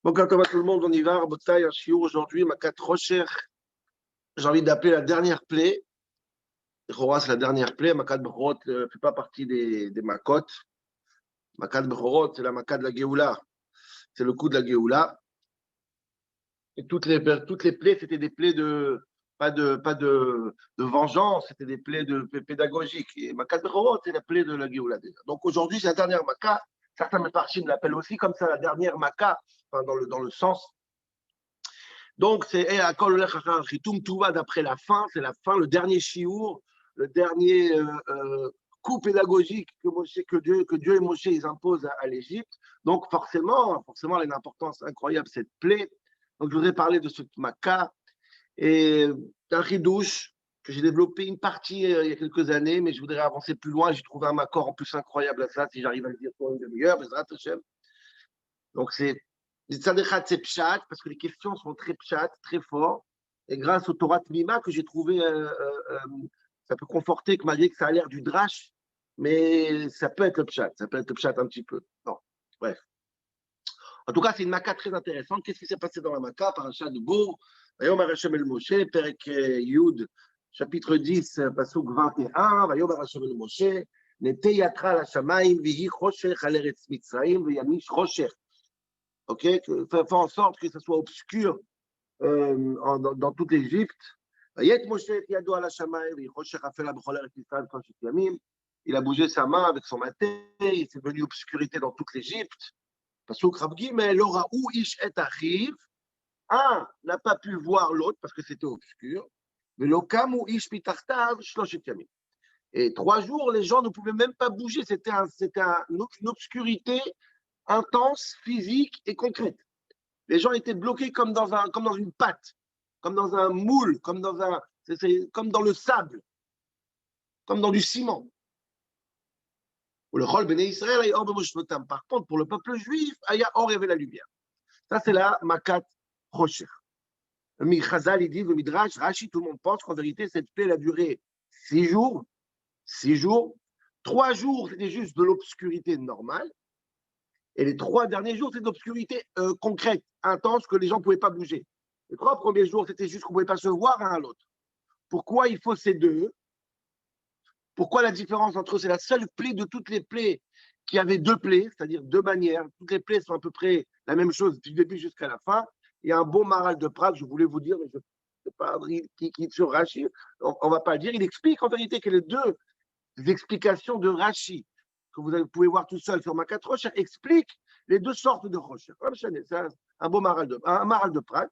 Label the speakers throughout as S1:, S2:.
S1: Bonjour à tout le monde, on y va. Rabotai, un shiur aujourd'hui, Makat Rocher. J'ai envie d'appeler la dernière plaie. Chora, c'est la dernière plaie. Makat Bechorot ne fait pas partie des Makot. Makat Bechorot, c'est la Makat de la Géoula. C'est le coup de la Géoula. Et toutes les plaies, c'était des plaies pas de vengeance, c'était des plaies pédagogiques. Et Makat Bechorot, c'est la plaie de la Géoula déjà. Donc aujourd'hui, c'est la dernière Makat. Certains Mefarshim l'appellent aussi comme ça, la dernière Makat, enfin, dans le sens. Donc, c'est tout va d'après la fin, c'est la fin, le dernier chiour, le dernier coup pédagogique que Dieu et Moshe ils imposent à l'Égypte. Donc, forcément, elle a une importance incroyable, cette plaie. Donc, je voudrais parler de ce Maca et d'un ridouche que j'ai développé une partie il y a quelques années, mais je voudrais avancer plus loin. J'ai trouvé un macor en plus incroyable à ça, si j'arrive à le dire pour une demi-heure. Donc, c'est c'est pshat, parce que les questions sont très pshat, très fortes. Et grâce au Torah Tmima que j'ai trouvé, ça peut conforter que malgré que ça a l'air du drash, mais ça peut être le pshat, ça peut être le pshat un petit peu. Non, bref. En tout cas, c'est une maca très intéressante. Qu'est-ce qui s'est passé dans la maca par un chat de Bourg? Vayom Hashem el Moshe, Perek Yud, chapitre 10, pasuk 21. Vayom Hashem el Moshe, Nete yatra la shamayim, vihi choshech al eretz Mitzrayim, veyamish choshech. Ok, faire en sorte que ça soit obscur dans toute l'Égypte. Il a bougé sa main avec son maté, il s'est venu obscurité dans toute l'Égypte. Un n'a pas pu voir l'autre parce que c'était obscur. Et 3 jours, les gens ne pouvaient même pas bouger. C'était une obscurité intense, physique et concrète. Les gens étaient bloqués comme dans une pâte, comme dans un moule, comme dans le sable, comme dans du ciment. Le Chol Bnei Israël, par contre, pour le peuple juif, Aya Or, il y avait la lumière. Ça, c'est la Makat Rocher. Le Chazal, il dit, le Midrash, Rashi, tout le monde pense qu'en vérité, cette plaie a duré 6 jours. 6 jours. 3 jours, c'était juste de l'obscurité normale. Et les 3 derniers jours, c'est de l'obscurité concrète, intense, que les gens ne pouvaient pas bouger. Les 3 premiers jours, c'était juste qu'on ne pouvait pas se voir l'un à l'autre. Pourquoi il faut ces deux? Pourquoi la différence entre eux? C'est la seule plaie de toutes les plaies qui avait 2 plaies, c'est-à-dire 2 manières. Toutes les plaies sont à peu près la même chose du début jusqu'à la fin. Il y a un bon Maharal de Prague, je voulais vous dire, mais je ne sais pas qui sur Rashi, on ne va pas le dire. Il explique en vérité que les 2 explications de Rashi, que vous pouvez voir tout seul sur Makat Rocher, expliquent les 2 sortes de Rocher. C'est un beau Maharal de Prague.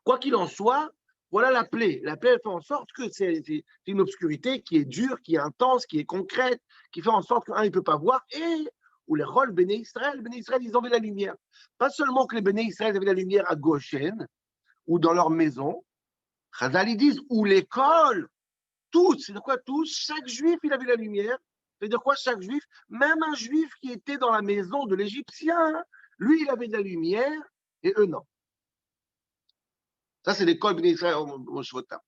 S1: Quoi qu'il en soit, voilà la plaie. La plaie, elle fait en sorte que c'est une obscurité qui est dure, qui est intense, qui est concrète, qui fait en sorte qu'un, il ne peut pas voir. Et où les rôles Béné Israël, ils avaient la lumière. Pas seulement que les Béné Israël avaient la lumière à Goshen ou dans leur maison. Chazal, ils disent, ou l'école, tous, c'est de quoi tous? Chaque juif, il avait la lumière. C'est de quoi chaque juif? Même un juif qui était dans la maison de l'Égyptien, lui, il avait de la lumière et eux, non. Ça, c'est l'école Bnei Israël au Shvotam.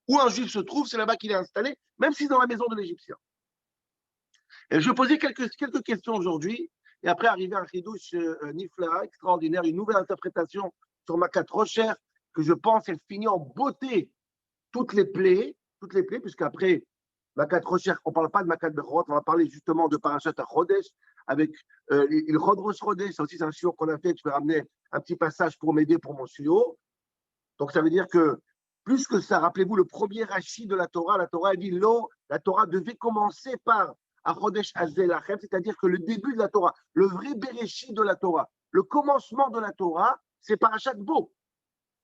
S1: Où un juif se trouve, c'est là-bas qu'il est installé, même si c'est dans la maison de l'Égyptien. Et je vais poser quelques questions aujourd'hui, et après arriver à un chidouche nifla, extraordinaire, une nouvelle interprétation sur Makat Rocher, que je pense, elle finit en beauté toutes les plaies, puisqu'après Makat Rocher, on ne parle pas de Makat Bechorot, on va parler justement de Parashat HaChodesh, avec le Chod Rosh Chodesh, ça aussi c'est un shiur qu'on a fait, je vais ramener un petit passage pour m'aider pour mon shiur. Donc, ça veut dire que, plus que ça, rappelez-vous, le premier Rashi de la Torah a dit la Torah devait commencer par Achodesh Hazelachem, c'est-à-dire que le début de la Torah, le vrai Bereshit de la Torah, le commencement de la Torah, c'est Parashat Bo.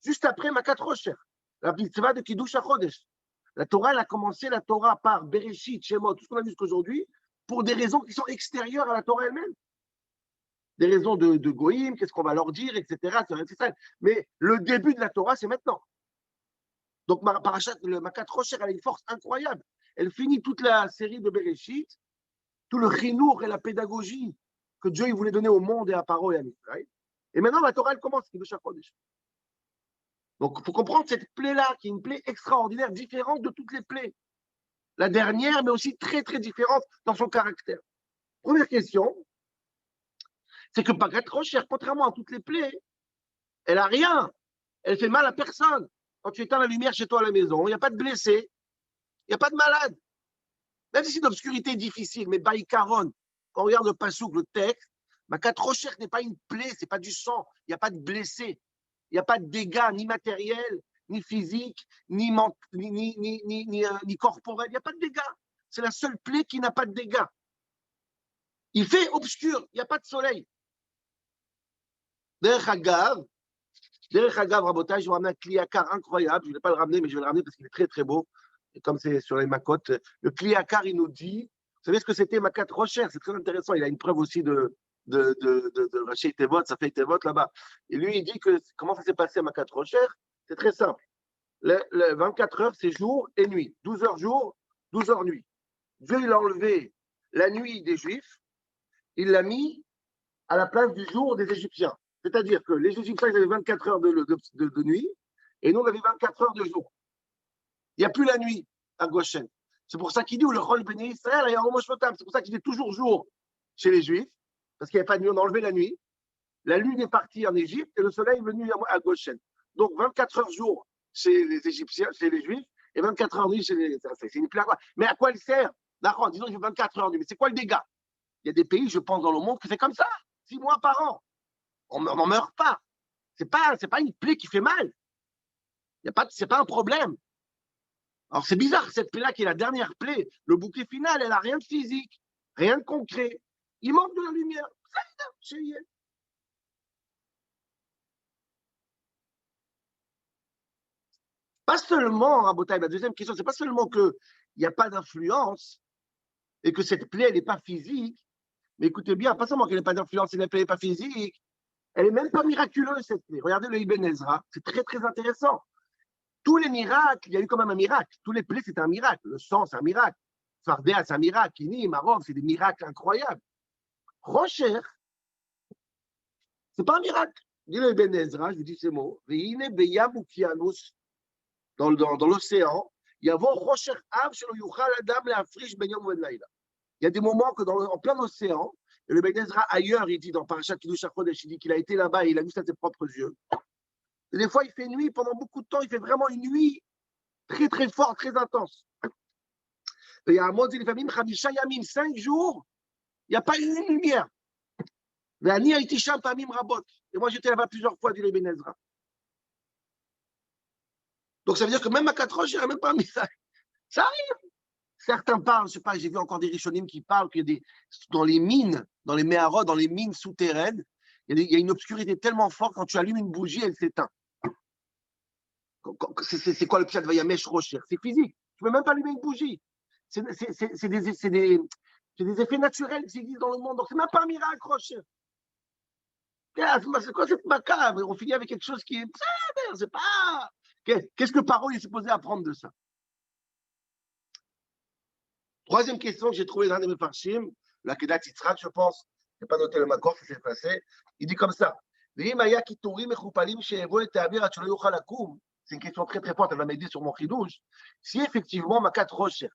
S1: Juste après Makat Rocher, la mitzvah de Kiddush HaChodesh. La Torah, elle a commencé la Torah par Bereshit, Shemot, tout ce qu'on a vu jusqu'aujourd'hui, pour des raisons qui sont extérieures à la Torah elle-même. Des raisons de goïm, qu'est-ce qu'on va leur dire, etc. Mais le début de la Torah, c'est maintenant. Donc, le Makat Rocher, elle a une force incroyable. Elle finit toute la série de Bereshit, tout le chinour et la pédagogie que Dieu il voulait donner au monde et à Paro et à Israël. Et maintenant, la Torah, elle commence, qui veut chaque fois déjà. Donc, il faut comprendre cette plaie-là, qui est une plaie extraordinaire, différente de toutes les plaies. La dernière, mais aussi très, très différente dans son caractère. Première question. c'est que Makat Rocher, contrairement à toutes les plaies, elle n'a rien. Elle fait mal à personne. Quand tu éteins la lumière chez toi à la maison, il n'y a pas de blessés, il n'y a pas de malade. Même si l'obscurité est difficile, mais Baïkaron, quand on regarde le pasouk, le texte, Makat Rocher n'est pas une plaie, ce n'est pas du sang, il n'y a pas de blessés, il n'y a pas de dégâts ni matériels, ni physiques, ni corporels, il n'y a pas de dégâts. C'est la seule plaie qui n'a pas de dégâts. Il fait obscur, il n'y a pas de soleil. Derech Hagav, Rabotai, je vous ramène un Kliakar incroyable. Je ne vais pas le ramener, mais je vais le ramener parce qu'il est très très beau. Et comme c'est sur les macotes, le Kliakar, il nous dit, vous savez ce que c'était Makat Rocher? C'est très intéressant. Il a une preuve aussi de Raché Tevot, ça fait Tevot là-bas. Et lui, il dit que comment ça s'est passé à Makat Rocher? C'est très simple. Le 24 heures, c'est jour et nuit. 12 heures jour, 12 heures nuit. Dieu, il a enlevé la nuit des Juifs, il l'a mis à la place du jour des Égyptiens. C'est-à-dire que les Égyptiens, ils avaient 24 heures de nuit, et nous, on avait 24 heures de jour. Il n'y a plus la nuit à Goshen. C'est pour ça qu'il dit, où le rôle béni Israël, il y a un c'est pour ça qu'il fait toujours jour chez les Juifs, parce qu'il n'y avait pas de nuit, on a enlevé la nuit. La lune est partie en Égypte, et le soleil est venu à Goshen. Donc, 24 heures jour chez les Égyptiens, chez les Juifs, et 24 heures nuit chez les... C'est une plaie. Mais à quoi il sert? D'accord, disons qu'il fait 24 heures nuit, mais c'est quoi le dégât? Il y a des pays, je pense, dans le monde que c'est comme ça, 6 mois par an. On n'en meurt pas. C'est pas une plaie qui fait mal. C'est pas un problème. Alors c'est bizarre, cette plaie-là qui est la dernière plaie, le bouquet final, elle n'a rien de physique, rien de concret. Il manque de la lumière. Ça y est. Pas seulement, Rabotai, la deuxième question, c'est pas seulement qu'il n'y a pas d'influence et que cette plaie, elle n'est pas physique, mais écoutez bien, pas seulement qu'elle n'est pas d'influence et que la plaie n'est pas physique, elle n'est même pas miraculeuse, cette plaie. Regardez le Ibn Ezra, c'est très, très intéressant. Tous les miracles, il y a eu quand même un miracle. Tous les plaies, c'est un miracle. Le sang, c'est un miracle. Fardéa, c'est un miracle. Kini, Maroc, c'est des miracles incroyables. Rocher, c'est pas un miracle. Dis le Ibn Ezra, je vous dis ces mots. Veine beyam ukianus, dans l'océan, il y a Rocher Av, shelo yuchal adam leafrish ben yom ben laila. Il y a des moments que en plein océan, et le Ibn Ezra ailleurs, il dit dans Parashat Kiddush HaKodesh, il dit qu'il a été là-bas et il a vu ça de ses propres yeux. Et des fois, il fait nuit pendant beaucoup de temps, il fait vraiment une nuit très très forte, très intense. Et il y a un mot dit les familles, Khamisha Yamim, 5 jours, il n'y a pas une lumière. Et moi, j'étais là-bas plusieurs fois, dit le Ibn Ezra. Donc, ça veut dire que même à 4 ans, je n'irai même pas un miracle. Ça arrive. Certains parlent, je ne sais pas, j'ai vu encore des Rishonim qui parlent qu'il y a dans les mines, dans les Méharot, dans les mines souterraines, il y a une obscurité tellement forte, quand tu allumes une bougie, elle s'éteint. C'est quoi le pshat Vayamesh Rocher? C'est physique. Tu ne peux même pas allumer une bougie. C'est des effets naturels qui existent dans le monde. Donc, ce n'est même pas un miracle, Rocher. C'est quoi cette macabre? On finit avec quelque chose qui est. C'est pas. Qu'est-ce que Paro est supposé apprendre de ça? Troisième question que j'ai trouvée dans les Mefarshim, la Kedat Yitzhak, je pense. Je n'ai pas noté le Makor, ça s'est passé. Il dit comme ça. C'est une question très très forte, elle va m'aider sur mon chidouche. Si effectivement, Makat Rocher,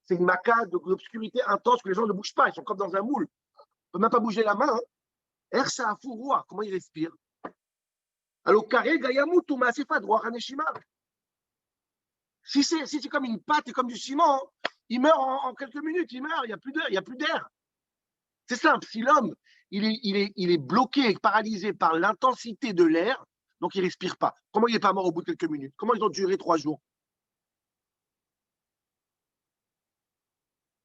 S1: c'est une maca d'obscurité intense que les gens ne bougent pas, ils sont comme dans un moule. On ne peut même pas bouger la main. Ersa Afouroi, comment il respire? Alors, carré, Gayamutu, mais c'est pas droit, Haneshima. Si c'est comme une pâte et comme du ciment, il meurt en quelques minutes, il meurt, il n'y a plus d'air. C'est simple, si l'homme, il est bloqué et paralysé par l'intensité de l'air, donc il ne respire pas. Comment il n'est pas mort au bout de quelques minutes? Comment ils ont duré 3 jours?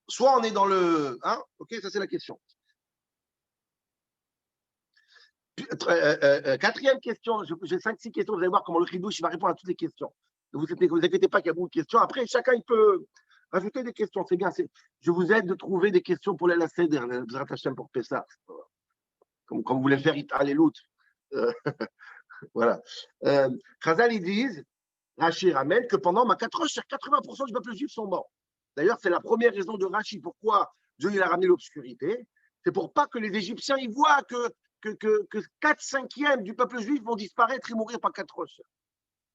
S1: Soit on est dans le... Hein? Ok, ça c'est la question. Quatrième question, j'ai 5-6 questions, vous allez voir comment le Khidouche va répondre à toutes les questions. Ne vous inquiétez pas qu'il y a beaucoup de questions. Après, chacun il peut rajouter des questions, c'est bien. Je vous aide de trouver des questions pour les Seder, pour Pessah. Comme vous voulez faire Allélut. Voilà. Chazal, ils disent, Rashi ramène que pendant ma 80% du peuple juif sont morts. D'ailleurs, c'est la première raison de Rashi. Pourquoi Dieu il a ramené l'obscurité? C'est pour pas que les Égyptiens ils voient que 4/5 du peuple juif vont disparaître et mourir par 4 roches.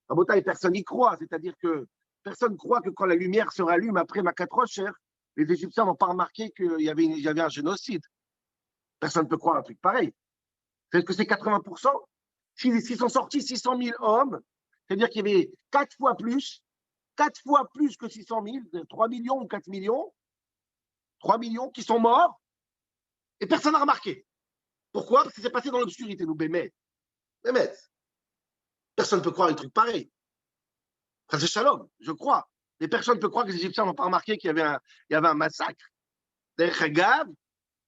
S1: À Botaï, personne n'y croit. C'est-à-dire que personne ne croit que quand la lumière se rallume après ma 4 roches, les Égyptiens n'ont pas remarqué qu'il y avait un génocide. Personne ne peut croire un truc pareil. C'est que c'est 80%. S'ils sont sortis 600 000 hommes, c'est-à-dire qu'il y avait 4 fois plus que 600 000, 3 millions ou 4 millions, 3 millions qui sont morts, et personne n'a remarqué. Pourquoi? Parce que c'est passé dans l'obscurité, nous, Bémet. Personne ne peut croire un truc pareil. Ça, c'est Shalom, je crois. Mais personne ne peut croire que les Égyptiens n'ont pas remarqué qu'il y avait un massacre. D'ailleurs,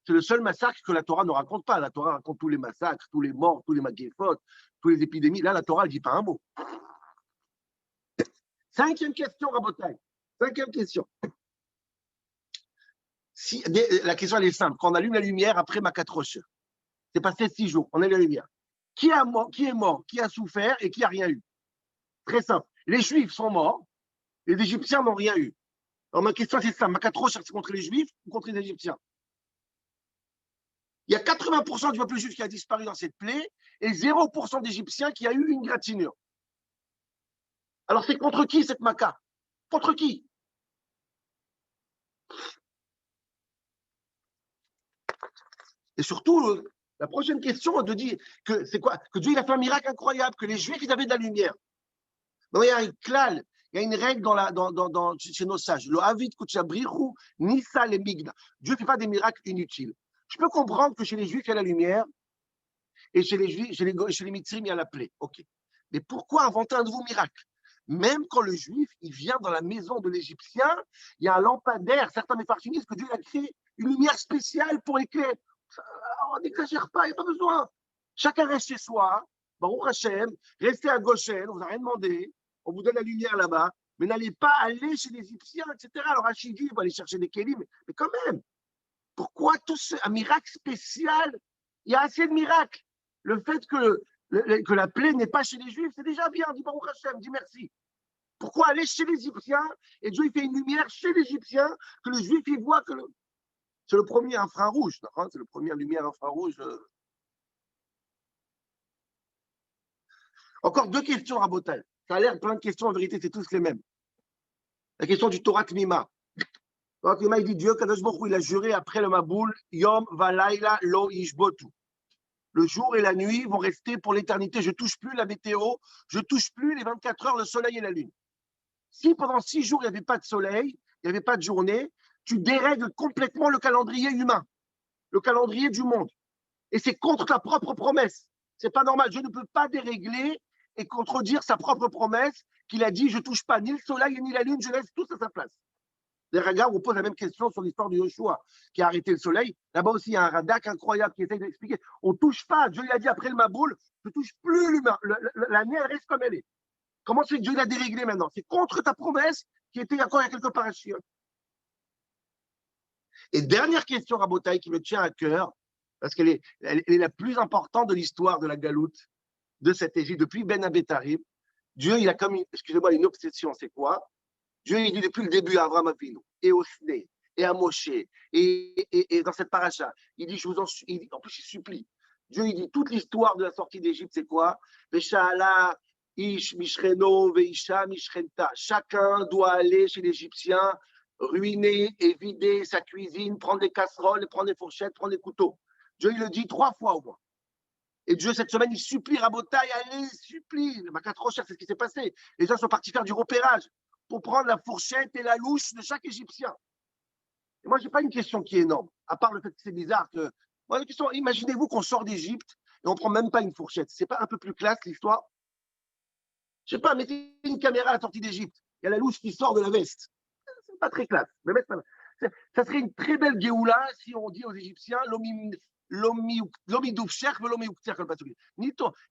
S1: c'est le seul massacre que la Torah ne raconte pas. La Torah raconte tous les massacres, tous les morts, tous les magéphot, toutes les épidémies. Là, la Torah ne dit pas un mot. Cinquième question, Rabotai. Cinquième question. La question, elle est simple. Quand on allume la lumière après Makat Rosh, c'est passé 6 jours, on a la lumière. Qui est mort, qui a souffert et qui n'a rien eu? Très simple. Les Juifs sont morts, les Égyptiens n'ont rien eu. Alors ma question, c'est ça. Makat Rosh, c'est contre les Juifs ou contre les Égyptiens? Il y a 80% du peuple juif qui a disparu dans cette plaie et 0% d'Égyptiens qui a eu une gratinure. Alors c'est contre qui cette Maca? Contre qui? Et surtout, la prochaine question de dire que c'est quoi? Que Dieu il a fait un miracle incroyable, que les Juifs ils avaient de la lumière. Non, il y a un klal, il y a une règle chez nos sages. Le Havid Kuchabrihu, Nissa le Migna. Dieu ne fait pas des miracles inutiles. Je peux comprendre que chez les Juifs, il y a la lumière et chez les Juifs, chez les Mitzrim, il y a la plaie. Ok. Mais pourquoi inventer un nouveau miracle? Même quand le Juif, il vient dans la maison de l'Égyptien, il y a un lampadaire. Certains méfarchim disent que Dieu a créé une lumière spéciale pour éclairer. On n'exagère pas, il n'y a pas besoin. Chacun reste chez soi. Baruch Hashem, restez à Goshen, on ne vous a rien demandé. On vous donne la lumière là-bas. Mais n'allez pas aller chez les Égyptiens, etc. Alors Rachidi va aller chercher des kélim. Mais quand même, pourquoi un miracle spécial? Il y a assez de miracles. Le fait que la plaie n'est pas chez les Juifs, c'est déjà bien. Dis Baruch Hashem, dis merci. Pourquoi aller chez les Égyptiens et Dieu il fait une lumière chez les Égyptiens que le Juif il voit que c'est le premier infrarouge, c'est le premier lumière infrarouge. Encore 2 questions, Rabotal. Ça a l'air plein de questions, en vérité, c'est tous les mêmes. La question du Torah Tmima. Torah Tmima, il dit Dieu, Kadosh Baruch Hu, il a juré après le Maboul, Yom Valaila Lo Ishbotu. Le jour et la nuit vont rester pour l'éternité. Je ne touche plus la météo, je ne touche plus les 24 heures, le soleil et la lune. Si pendant 6 jours, il n'y avait pas de soleil, il n'y avait pas de journée, tu dérègles complètement le calendrier humain, le calendrier du monde. Et c'est contre ta propre promesse. C'est pas normal. Dieu ne peut pas dérégler et contredire sa propre promesse qu'il a dit, je ne touche pas ni le soleil ni la lune, je laisse tout à sa place. Les regards, on pose la même question sur l'histoire de Yoshua, qui a arrêté le soleil. Là-bas aussi, il y a un radak incroyable qui essaie d'expliquer. On ne touche pas. Dieu l'a dit après le Maboul, je ne touche plus l'humain. L'année, elle reste comme elle est. Comment c'est que Dieu l'a déréglé maintenant? C'est contre ta promesse qui était encore il y a quelques parachutes. Et dernière question, Rabotaï, qui me tient à cœur, parce qu'elle est la plus importante de l'histoire de la galoute de cette Égypte. Depuis Ben Abétarib, Dieu, il a comme, excusez-moi, une obsession. C'est quoi? Dieu, il dit depuis le début à Abraham Avinu, et au Sné, et à Moshe, et dans cette paracha, il dit, en plus, il supplie. Dieu, il dit, toute l'histoire de la sortie d'Égypte, c'est quoi? Veshala, Ish, Mishreno, Veisha, Mishrenta. Chacun doit aller chez l'Égyptien, ruiner et vider sa cuisine, prendre des casseroles, prendre des fourchettes, prendre des couteaux. Dieu, il le dit 3 fois au moins. Et Dieu, cette semaine, il supplie Rabotaï, allez, supplie. Ma 4 recherches, c'est ce qui s'est passé. Les gens sont partis faire du repérage pour prendre la fourchette et la louche de chaque Égyptien. Et moi, je n'ai pas une question qui est énorme, à part le fait que c'est bizarre que. Moi, la question, imaginez-vous qu'on sort d'Égypte et on ne prend même pas une fourchette. C'est pas un peu plus classe l'histoire? Je ne sais pas, mettez une caméra à la sortie d'Égypte. Il y a la louche qui sort de la veste. C'est pas très classe. Mais ça serait une très belle Géoula si on dit aux Égyptiens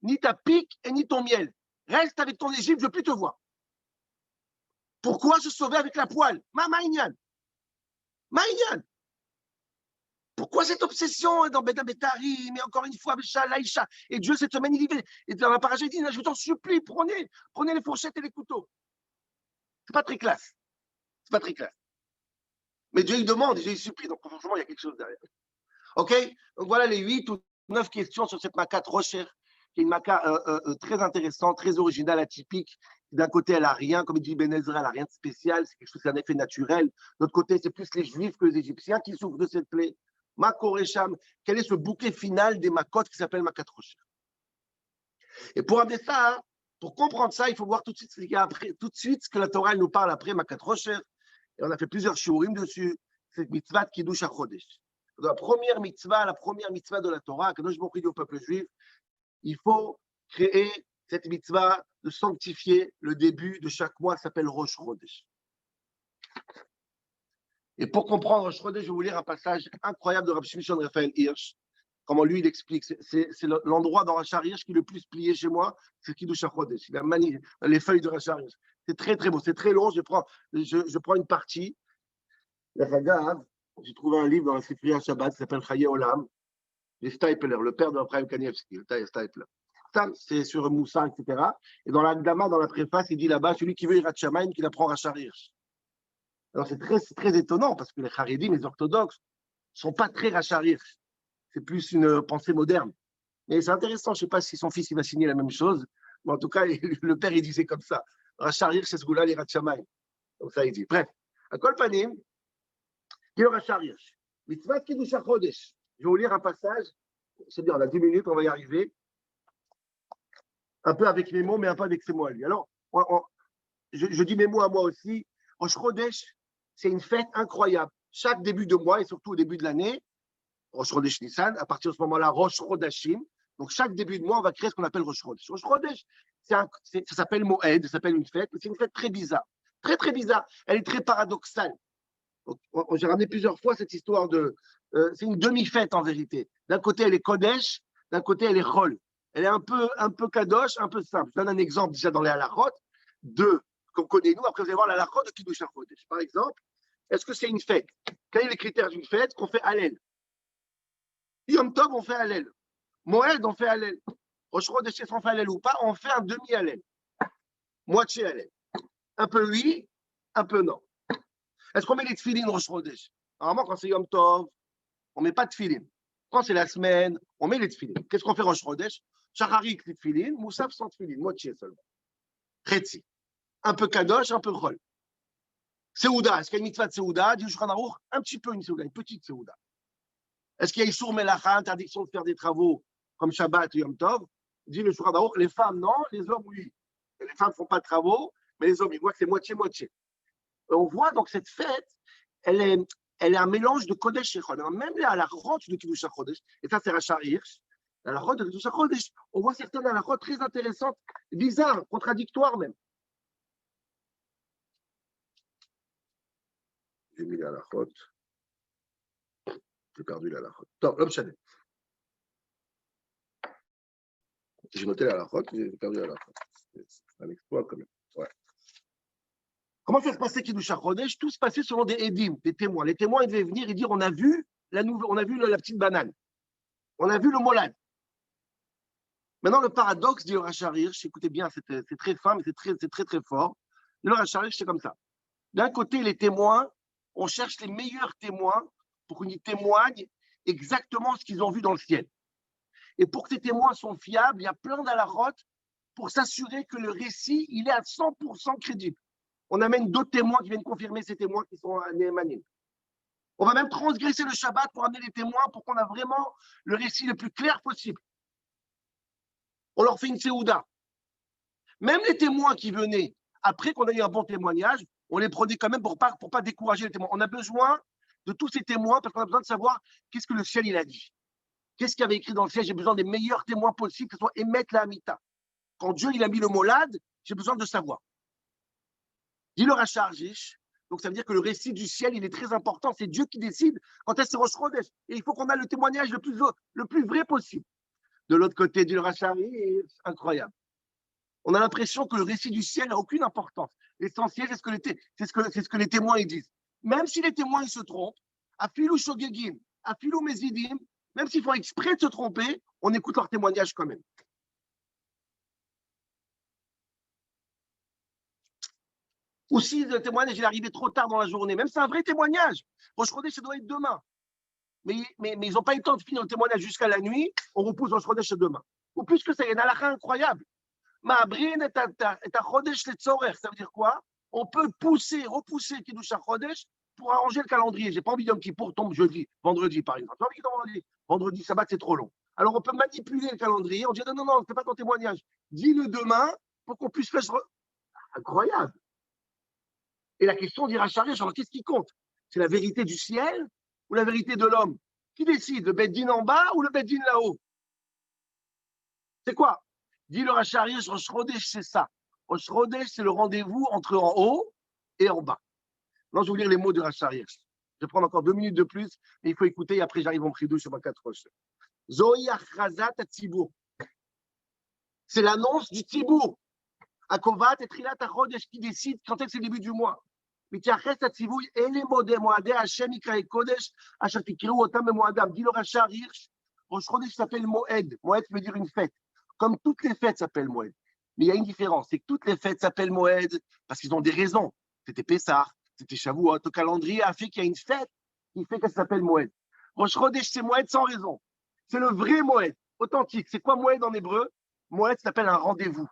S1: ni ta pique et ni ton miel. Reste avec ton Égypte, je ne veux plus te voir. Pourquoi se sauver avec la poêle? Maïnian. Pourquoi cette obsession dans Beda Betari, mais encore une fois, Laïcha. Et Dieu, cette semaine, il dit, et dans la paracha, il dit, je t'en supplie, prenez les fourchettes et les couteaux. C'est pas très classe. C'est pas très classe. Mais Dieu, il demande, Dieu, il supplie, donc franchement, il y a quelque chose derrière. OK? Donc voilà les 8 ou 9 questions sur cette maca trop chère, qui est une maca très intéressante, très originale, atypique. D'un côté, elle n'a rien, comme il dit Ben Ezra, elle n'a rien de spécial, c'est quelque chose qui est un effet naturel. De l'autre côté, c'est plus les Juifs que les Égyptiens qui souffrent de cette plaie. Ma Koresham, quel est ce bouquet final des Makot qui s'appelle Makat Rocher. Et pour amener ça, hein, pour comprendre ça, il faut voir tout de suite ce qu'il y a après, tout de suite ce que la Torah nous parle après Makat Rocher. Et on a fait plusieurs shiurim dessus. C'est mitzvah de Kiddush HaChodesh. La première mitzvah de la Torah, que nous avons dit au peuple juif, il faut créer cette mitzvah de sanctifier le début de chaque mois, ça s'appelle Rosh Chodesh. Et pour comprendre Rosh Chodesh, je vais vous lire un passage incroyable de Rabbi Shimshon Raphaël Hirsch. Comment lui, il explique. C'est l'endroit dans Rachar Hirsch qui est le plus plié chez moi, c'est Kiddush HaChodesh. Il a manié les feuilles de Rachar Hirsch. C'est très, très beau. C'est très long. Je prends une partie. J'ai trouvé un livre dans la Sifriya Shabbat qui s'appelle Chaye Olam. Les Stapler, le père de Abraham Kanievski, le Stapler. Ça, c'est sur Moussa, etc. Et dans l'Agdama, dans la préface, il dit là-bas, celui qui veut Yirat Shamayim, qu'il apprend Rachar Hirsch. Alors c'est très étonnant parce que les Haredim, les orthodoxes, ne sont pas très Rachar Hirsch. C'est plus une pensée moderne. Mais c'est intéressant, je ne sais pas si son fils il va signer la même chose, mais en tout cas, le père il disait comme ça. Rachar Hirsch, c'est ce goût-là, Yirat Shamayim. Donc ça, il dit. Bref, à Kol Panim, il y a Rachar Hirsch. Mitzvah Kiddush HaChodesh. Je vais vous lire un passage. C'est bien, on a 10 minutes, on va y arriver. Un peu avec mes mots, mais un peu avec ses mots à lui. Alors, je dis mes mots à moi aussi. Rosh Chodesh, c'est une fête incroyable. Chaque début de mois, et surtout au début de l'année, Rosh Chodesh Nissan, à partir de ce moment-là, Rosh Chodashim. Donc, chaque début de mois, on va créer ce qu'on appelle Rosh Chodesh. Rosh Chodesh, ça s'appelle Moed, ça s'appelle une fête, mais c'est une fête très bizarre. Très, très bizarre. Elle est très paradoxale. J'ai ramené plusieurs fois cette histoire de... c'est une demi-fête en vérité. D'un côté, elle est Kodesh, d'un côté, elle est Chol. Elle est un peu kadosh, un peu simple. Je donne un exemple déjà dans les halachot, qu'on connaît nous. Après, vous allez voir l'halachot de Kiddush HaChodesh. Par exemple, est-ce que c'est une fête? Quels sont les critères d'une fête? Qu'on fait Hallel. Yom Tov, on fait Hallel. Moed, on fait Hallel. Rosh Chodesh, on fait Hallel ou pas? On fait un demi-Hallel. Moitié Hallel. Un peu oui, un peu non. Est-ce qu'on met les tefilines Rosh Chodesh? Normalement, quand c'est Yom Tov, on ne met pas de tefilines. Quand c'est la semaine, on met les tefilines. Qu'est-ce qu'on fait Rosh Chodesh? Shacharik, les tefilines, Moussaf sans tefilines, moitié seulement. Chetzi. Un peu kadosh, un peu chol. Seouda, est-ce qu'il y a une mitzvah de Seouda? Dit le Shulchan Aruch, un petit peu une Seouda, une petite Seouda. Est-ce qu'il y a Issour Melacha, interdiction de faire des travaux comme Shabbat ou Yom Tov? Dit le Shulchan Aruch, les femmes non, les hommes oui. Et les femmes ne font pas de travaux, mais les hommes, ils voient que c'est moitié-moitié. On voit donc cette fête, elle est un mélange de Kodesh et Chol. Même à la rote de Kiddush HaChodesh, et ça c'est Rachar Hirsch, à la rote de Kiddush HaChodesh, on voit certaines halakhot très intéressantes, bizarres, contradictoires même. J'ai mis la halakhot. J'ai perdu la halakhot. Top, l'homme chané. J'ai noté la halakhot, j'ai perdu la halakhot. C'est un exploit quand même. Ouais. Comment ça se passait Kiddush HaChodesh? Tout se passait selon des édim, des témoins. Les témoins, ils devaient venir et dire on a vu la petite banane. On a vu le molad. Maintenant, le paradoxe, dit le Rachar Hirsch, écoutez bien, c'est très fin, mais c'est très fort. Le Rachar Hirsch, c'est comme ça. D'un côté, les témoins, on cherche les meilleurs témoins pour qu'ils témoignent exactement ce qu'ils ont vu dans le ciel. Et pour que ces témoins soient fiables, il y a plein d'halachot pour s'assurer que le récit, il est à 100% crédible. On amène d'autres témoins qui viennent confirmer ces témoins qui sont Néhémanim. On va même transgresser le Shabbat pour amener les témoins pour qu'on ait vraiment le récit le plus clair possible. On leur fait une séouda. Même les témoins qui venaient, après qu'on a eu un bon témoignage, on les prenait quand même pour pas décourager les témoins. On a besoin de tous ces témoins parce qu'on a besoin de savoir qu'est-ce que le ciel il a dit. Qu'est-ce qu'il y avait écrit dans le ciel? J'ai besoin des meilleurs témoins possibles, que ce soit Emet la Hamita. Quand Dieu il a mis le molad, j'ai besoin de savoir. Dit le Rachar Hirsch, donc ça veut dire que le récit du ciel, il est très important. C'est Dieu qui décide quand est-ce que c'est Rosh Chodesh. Et il faut qu'on ait le témoignage le plus vrai possible. De l'autre côté, dit le Rachar Hirsch, incroyable. On a l'impression que le récit du ciel n'a aucune importance. L'essentiel, c'est ce que les témoins ils disent. Même si les témoins ils se trompent, à filou shogegim, à filou mezidim, même s'ils font exprès de se tromper, on écoute leur témoignage quand même. Ou si le témoignage est arrivé trop tard dans la journée, même c'est un vrai témoignage. Rosh Chodesh, ça doit être demain. Mais ils n'ont pas eu le temps de finir le témoignage jusqu'à la nuit, on repousse Rosh Chodesh demain. Ou plus que ça, il y a une halakha incroyable. Ma'abrin et à Chodesh le tzorer, ça veut dire quoi? On peut repousser Kiddush HaChodesh pour arranger le calendrier. J'ai pas envie d'homme qui pour tombe jeudi, vendredi, par exemple. J'ai envie qu'il tombe vendredi. Vendredi, sabbat, c'est trop long. Alors, on peut manipuler le calendrier. On dit non, non, non, ne fais pas ton témoignage. Dis-le demain pour qu'on puisse faire. Incroyable. Et la question d'Ira Sharish, alors qu'est-ce qui compte? C'est la vérité du ciel ou la vérité de l'homme? Qui décide? Le Beddin en bas ou le Beddin là-haut? C'est quoi? Dit le Racharish, Rosh Chodesh, c'est ça. Rosh Chodesh, c'est le rendez-vous entre en haut et en bas. Non, je vais vous lire les mots de Racharish. Je vais prendre encore 2 minutes de plus, mais il faut écouter et après j'arrive en pridou sur ma 4 roches. Zohi Achrazat Tzibour. C'est l'annonce du Tzibour. Akovat et Trilat Achodesh qui décide quand est-ce que c'est le début du mois. מתייחס הציווי אלה מועדי השם יקראי קודש אשר תקראו אותם במועדם. dit le Rachar Hirsch, Rosh Chodesh s'appelle Moed. Moed veut dire une fête. Comme toutes les fêtes s'appellent Moed. Mais il y a une différence, c'est que toutes les fêtes s'appellent Moed parce qu'ils ont des raisons. C'était Pessah, c'était Shavuot. Le calendrier a fait qu'il y a une fête qui fait qu'elle s'appelle Moed. Rosh Chodesh, c'est Moed sans raison. C'est le vrai Moed, authentique. C'est quoi Moed en hébreu? Moed s'appelle un rendez-vous.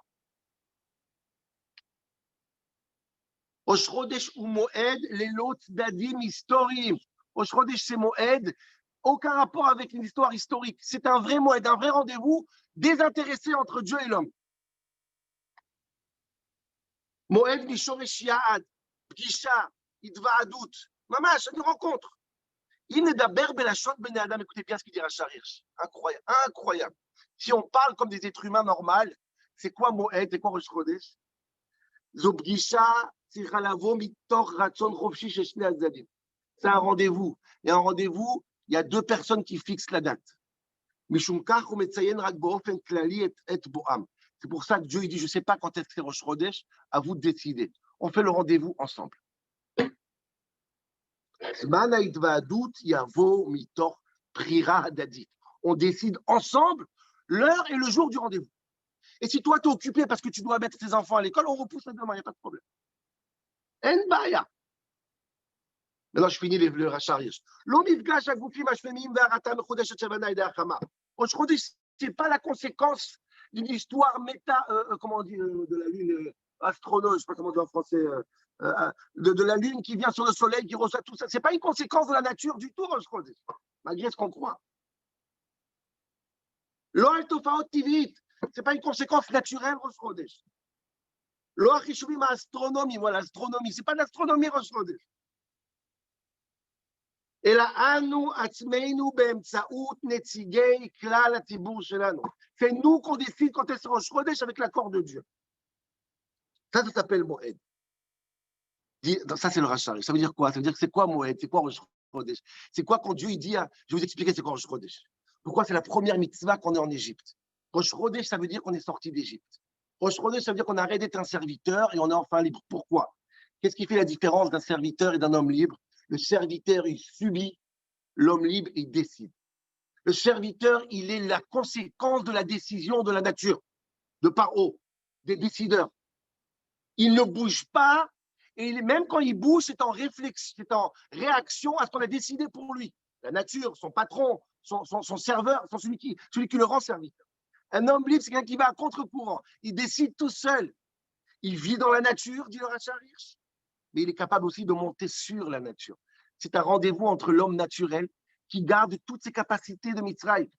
S1: Rosh Chodesh ou Moed, les lots d'adim historiques. Rosh Chodesh, c'est Moed, aucun rapport avec une histoire historique. C'est un vrai Moed, un vrai rendez-vous désintéressé entre Dieu et l'homme. Moed Mishoresh Ya'ad, Pgisha, Idva'adut, Mamash, une rencontre. Inedaber Belashon Bene Adam, écoutez bien ce qu'il dit Rachar Hirsch. Incroyable, incroyable. Si on parle comme des êtres humains normaux, c'est quoi Moed, c'est quoi Rosh Chodesh? Zobgisha, c'est un rendez-vous. Et un rendez-vous, il y a 2 personnes qui fixent la date. C'est pour ça que Dieu il dit, je ne sais pas quand est-ce que c'est Rosh Chodesh, à vous de décider. On fait le rendez-vous ensemble. On décide ensemble l'heure et le jour du rendez-vous. Et si toi, tu es occupé parce que tu dois mettre tes enfants à l'école, on repousse demain, il n'y a pas de problème. En baya. Maintenant, je finis le Rachar Hirsch. Ce n'est pas la conséquence d'une histoire méta, comment on dit, de la lune astronomique, je ne sais pas comment on dit en français, de la lune qui vient sur le soleil, qui reçoit tout ça. Ce n'est pas une conséquence de la nature du tout, malgré ce qu'on croit. Ce n'est pas une conséquence naturelle, Rosh Chodesh. L'astronomie, ce n'est pas l'astronomie, Rosh Chodesh. אלא אנו עצמנו באמצעות נציגי כלל הציבור שלנו. C'est nous qu'on décide quand est-ce Rosh Chodesh avec l'accord de Dieu. Ça s'appelle Moed. Ça, c'est le Rachar. Ça veut dire quoi? Ça veut dire que c'est quoi Moed? C'est quoi Rosh Chodesh? C'est quoi quand Dieu il dit, je vais vous expliquer c'est quoi Rosh Chodesh. Pourquoi c'est la première mitzvah qu'on est en Égypte? Rosh Chodesh, ça veut dire qu'on est sorti d'Égypte. Rosh Chodesh, ça veut dire qu'on arrête d'être un serviteur et on est enfin libre. Pourquoi? Qu'est-ce qui fait la différence d'un serviteur et d'un homme libre? Le serviteur, il subit. L'homme libre, il décide. Le serviteur, il est la conséquence de la décision de la nature, de Paro, des décideurs. Il ne bouge pas, et même quand il bouge, c'est en réflexion, c'est en réaction à ce qu'on a décidé pour lui. La nature, son patron, son serveur, celui qui le rend serviteur. Un homme libre, c'est quelqu'un qui va à contre-courant. Il décide tout seul. Il vit dans la nature, dit le Rachar Hirsch, mais il est capable aussi de monter sur la nature. C'est un rendez-vous entre l'homme naturel qui garde toutes ses capacités de Mitzrayim,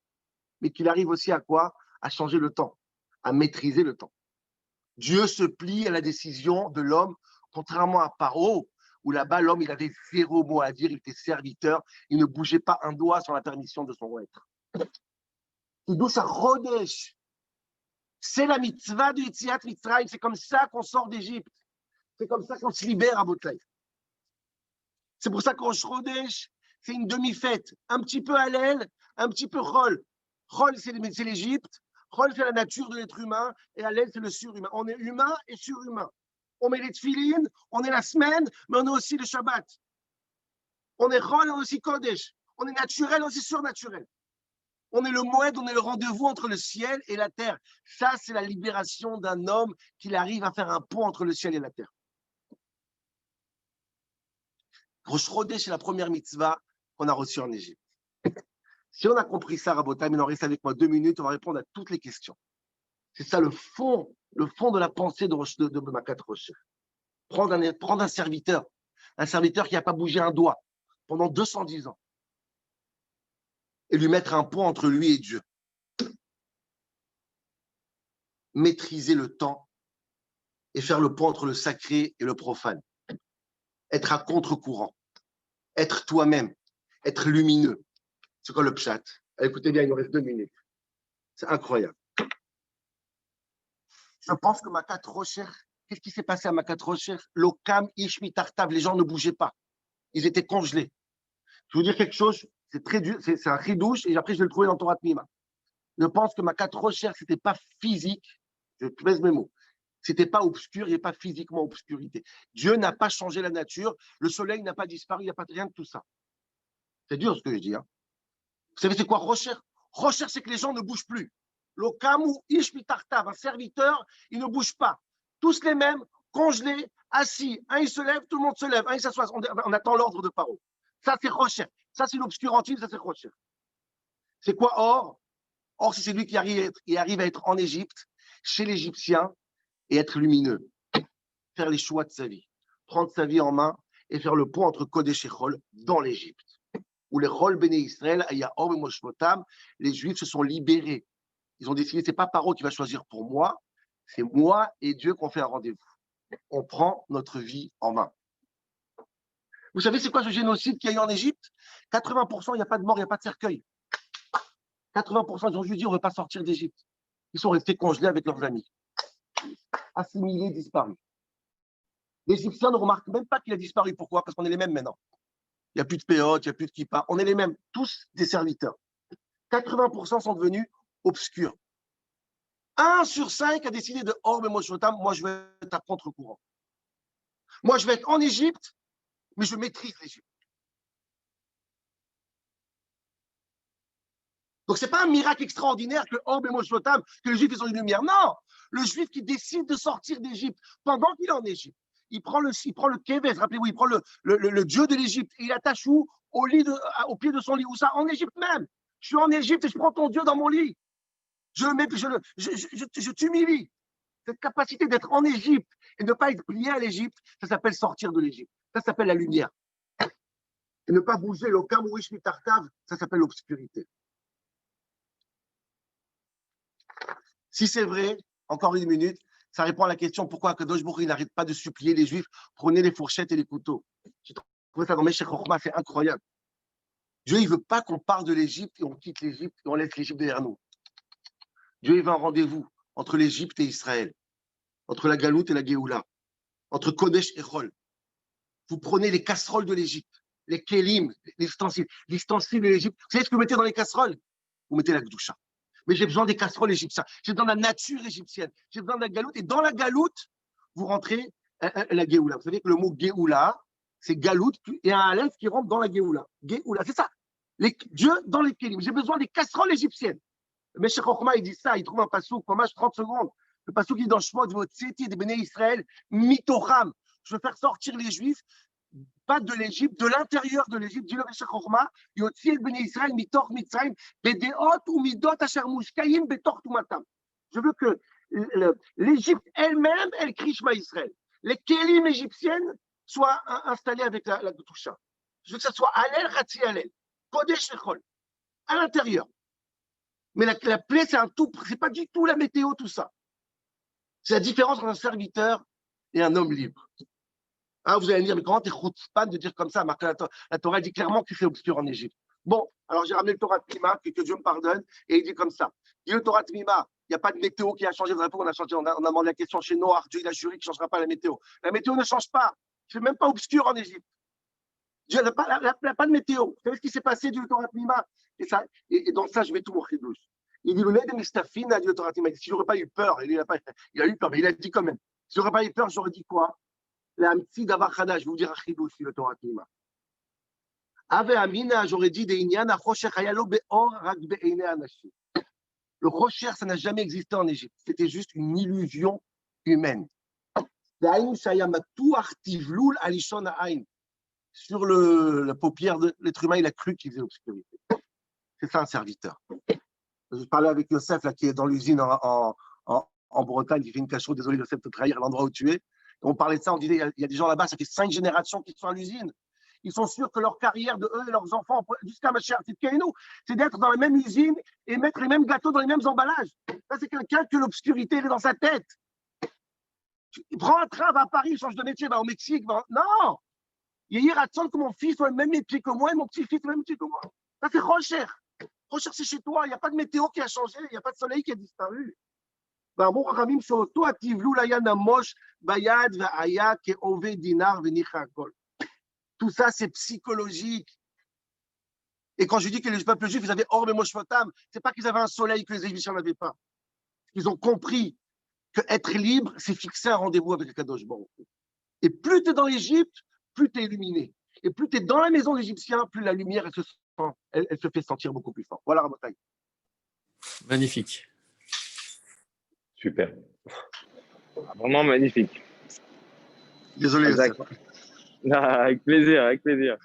S1: mais qu'il arrive aussi à quoi? À changer le temps, à maîtriser le temps. Dieu se plie à la décision de l'homme, contrairement à Paro, où là-bas, l'homme, il avait 0 mot à dire, il était serviteur, il ne bougeait pas un doigt sans la permission de son maître. D'où ça Chodesh. C'est la mitzvah de Yetziat Mitzrayim, c'est comme ça qu'on sort d'Égypte. C'est comme ça qu'on se libère à Botaï. C'est pour ça qu'en Chodesh, c'est une demi-fête, un petit peu Hallel, un petit peu Chol. Chol, c'est l'Égypte, Chol, c'est la nature de l'être humain, et Hallel, c'est le surhumain. On est humain et surhumain. On met les tefilines, on est la semaine, mais on est aussi le Shabbat. On est Chol, on est aussi Kodesh. On est naturel, on est aussi surnaturel. On est le Moed, on est le rendez-vous entre le ciel et la terre. Ça, c'est la libération d'un homme qui arrive à faire un pont entre le ciel et la terre. Rosh Chodesh, c'est la première mitzvah qu'on a reçue en Égypte. Si on a compris ça, Rabotai, il en reste avec moi 2 minutes, on va répondre à toutes les questions. C'est ça le fond de la pensée de Makat Rosh. Prendre un serviteur. un serviteur qui n'a pas bougé un doigt pendant 210 ans, et lui mettre un pont entre lui et Dieu. Maîtriser le temps et faire le pont entre le sacré et le profane. Être à contre-courant. Être toi-même. Être lumineux. C'est quoi le pshat? Écoutez bien, il nous reste 2 minutes. C'est incroyable. Je pense que Makat Rocher, qu'est-ce qui s'est passé à Makat Rocher? L'Okam Ishmi Tartav, les gens ne bougeaient pas. Ils étaient congelés. Je vais vous dire quelque chose, c'est très dur, c'est un ridouche, et après je vais le trouver dans Torah Mima. Je pense que Makat Rocher, ce n'était pas physique, je pèse mes mots, c'était pas obscur, il n'y a pas physiquement obscurité. Dieu n'a pas changé la nature, le soleil n'a pas disparu, il n'y a pas rien de tout ça. C'est dur ce que je dis. Hein. Vous savez, c'est quoi Rocher? Rocher, c'est que les gens ne bougent plus. L'Okamu Ishmi Tartav, un serviteur, il ne bouge pas. Tous les mêmes, congelés, assis. Un, il se lève, tout le monde se lève. Un, il s'assoit. On attend l'ordre de Paro. Ça, c'est Rocher. Ça, c'est l'obscurantisme, ça, c'est Rocher. C'est quoi Or? Or, c'est celui qui arrive à être en Égypte, chez l'Égyptien, et être lumineux. Faire les choix de sa vie. Prendre sa vie en main et faire le pont entre Kodesh et Chol dans l'Égypte. Où les Chol Béné Israël, Ayaor et Moshmotam, les Juifs se sont libérés. Ils ont décidé, ce n'est pas Paro qui va choisir pour moi, c'est moi et Dieu qu'on fait un rendez-vous. On prend notre vie en main. Vous savez, c'est quoi ce génocide qu'il y a eu en Égypte? 80%, il n'y a pas de mort, il n'y a pas de cercueil. 80% des gens juifs disent, on ne veut pas sortir d'Égypte. Ils sont restés congelés avec leurs amis. Assimilés, disparus. Les Égyptiens ne remarquent même pas qu'il a disparu. Pourquoi? Parce qu'on est les mêmes maintenant. Il n'y a plus de péotes, il n'y a plus de kippa. On est les mêmes, tous des serviteurs. 80% sont devenus obscurs. 1 sur 5 a décidé de Or Memoshotam, moi je vais être à contre-courant. Moi je vais être en Égypte, mais je maîtrise l'Égypte. Donc ce n'est pas un miracle extraordinaire que Or Memoshotam, que les Juifs ils ont une lumière. Non, le Juif qui décide de sortir d'Égypte pendant qu'il est en Égypte, il prend le Kéves, rappelez-vous, il prend le Dieu de l'Égypte et il attache où? Au pied de son lit, où ça? En Égypte même. Je suis en Égypte et je prends ton Dieu dans mon lit. Je t'humilie. Cette capacité d'être en Égypte et de ne pas être plié à l'Égypte, ça s'appelle sortir de l'Égypte. Ça s'appelle la lumière. Et ne pas bouger, le Kamouish Mitartav, ça s'appelle l'obscurité. Si c'est vrai, encore 1 minute, ça répond à la question pourquoi Kadosh Baruch Hu n'arrête pas de supplier les Juifs, prenez les fourchettes et les couteaux. J'ai trouvé ça dans Meshech Chochma, c'est incroyable. Dieu, il ne veut pas qu'on parte de l'Égypte et on quitte l'Égypte et on laisse l'Égypte derrière nous. Dieu, il veut un rendez-vous entre l'Égypte et Israël, entre la Galoute et la Géoula, entre Kodesh et Chol. Vous prenez les casseroles de l'Égypte, les kélim, l'ustensile de l'Égypte. Vous savez ce que vous mettez dans les casseroles? Vous mettez la Gdoucha. Mais j'ai besoin des casseroles égyptiennes. J'ai besoin de la nature égyptienne. J'ai besoin de la Galoute. Et dans la Galoute, vous rentrez la Géoula. Vous savez que le mot Géoula, c'est Galoute et un Aleph qui rentre dans la Géoula. Géoula, c'est ça. Dieu dans les kélim. J'ai besoin des casseroles égyptiennes. Mais Meshech Chochma, il dit ça, il trouve un passouk, hommage 30 secondes. Le passouk qui dit dans Shemot, Votzeti des Béné Israël, Mitocham. Je veux faire sortir les Juifs, pas de l'Égypte, de l'intérieur de l'Égypte, dit le Meshech Chochma, Yotzi et Béné Israël, Mitoch Mitzrayim, Bedeot ou Midot Asher Mushkayim, Betor Tumatam. Je veux que l'Égypte elle-même, elle crie Shema Israël. Les kélim égyptiennes soient installées avec la Gdoucha. Je veux que ça soit Alel, Ratzi Alel, Kodesh Echol, à l'intérieur. Mais la plaie, c'est pas du tout la météo, tout ça. C'est la différence entre un serviteur et un homme libre. Hein, vous allez me dire, mais comment t'es chutzpan de dire comme ça? La Torah dit clairement que c'est obscur en Égypte. Bon, alors j'ai ramené le Torah Tmima, que Dieu me pardonne, et il dit comme ça. Il dit le Torah Tmima, il n'y a pas de météo qui a changé. On a demandé la question chez Noah, Dieu il a juré qu'il ne changera pas la météo. La météo ne change pas. C'est même pas obscur en Égypte. Dieu n'a pas de météo. Vous savez ce qui s'est passé du Torah Tmima? Et dans ça, je vais tout mon chidouche. Il dit, le lait de Mistafine a dit au Torah Tmima, si j'aurais pas eu peur, il a eu peur, mais il a dit quand même, si j'aurais pas eu peur, j'aurais dit quoi? La Mtsi Davachada, je vais vous dire un chidouche sur le Torah Tmima. Ave Amina, j'aurais dit, des Inyan, Achosher Hayalo Be'or Rak Be'ene Anashim. Le Rocher, ça n'a jamais existé en Égypte. C'était juste une illusion humaine. Sur la paupière de l'être humain, il a cru qu'il faisait l'obscurité. C'est ça un serviteur. Je parlais avec Yosef, là, qui est dans l'usine en Bretagne, qui fait une cachot. Désolé, Yosef, de trahir l'endroit où tu es. On parlait de ça, on disait, il y a des gens là-bas, ça fait 5 générations qui sont à l'usine. Ils sont sûrs que leur carrière de eux et leurs enfants, jusqu'à ma chère nous, c'est d'être dans la même usine et mettre les mêmes gâteaux dans les mêmes emballages. Ça, c'est quelqu'un que l'obscurité est dans sa tête. Il prend un train, va à Paris, change de métier, va au Mexique. Non! Il y a Ratson que mon fils soit le même métier que moi et mon petit-fils le même métier que moi. Ça, c'est Rocher. Rocher, c'est chez toi. Il n'y a pas de météo qui a changé. Il n'y a pas de soleil qui a disparu. Tout ça, c'est psychologique. Et quand je dis que les peuples juifs, ils avaient Or Moshvotam, c'est pas qu'ils avaient un soleil que les Égyptiens n'avaient pas. Ils ont compris que être libre, c'est fixer un rendez-vous avec le Kadosh Baruch. Et plus tu es dans l'Égypte, plus tu es illuminé. Et plus tu es dans la maison d'Égyptien, plus la lumière, elle se fait sentir beaucoup plus fort. Voilà, Rabotai.
S2: Magnifique.
S3: Super. Vraiment magnifique.
S1: Désolé.
S3: Avec plaisir, avec plaisir.